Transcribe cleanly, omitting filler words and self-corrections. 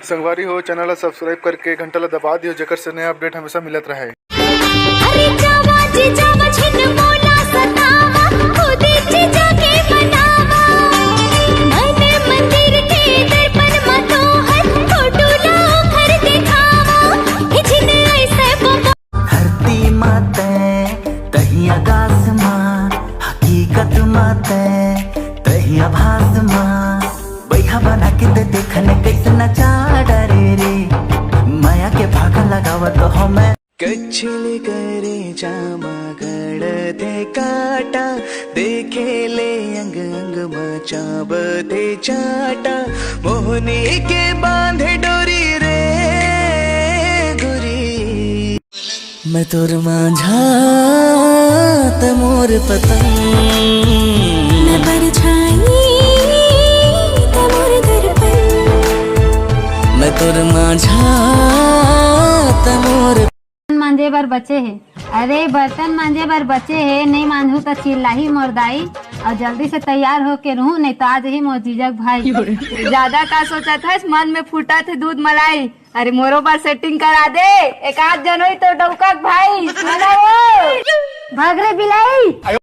संगवारी हो चैनल ला सब्सक्राइब करके घंटा ला दबा दियो जेकर से नया अपडेट हमेशा मिलत रहे। अरे जावा जी जावा छिन मोला सतावा खुदे जी जाके बनावा मन मंदिर के दर्पण में तो हर फोटो ला घर दिखावा छिन ऐसे बाबा धरती माते तही आकाश मां हकीकत माते तही आभास मां बैहा बना के दे देखने कैसे नचा डरे रे माया के भाग लगावत हो मैं कच्छले करे जामा गड़ते काटा देखे ले अंग अंग मचाब दे चाटा मोहनी के बांधे डोरी रे गुरी मैं तोर मांझा त मोर पतंग मैं परछाई त मोर दर्पण मैं तोर मांझा त मोर मांझे बर बचे है। अरे बर्तन मांझे बर बचे है, नहीं मांझू तो चिल्लाही मोर दाई और जल्दी से तैयार होके रहूं नहीं तो आज ही मोर जीजक भाई। ज्यादा का सोचा था मन में फूटा थे दूध मलाई। अरे मोरो बार सेटिंग करा दे एक आध जनवरी तो डौका भाई सुना वो भाग रे बिलाई।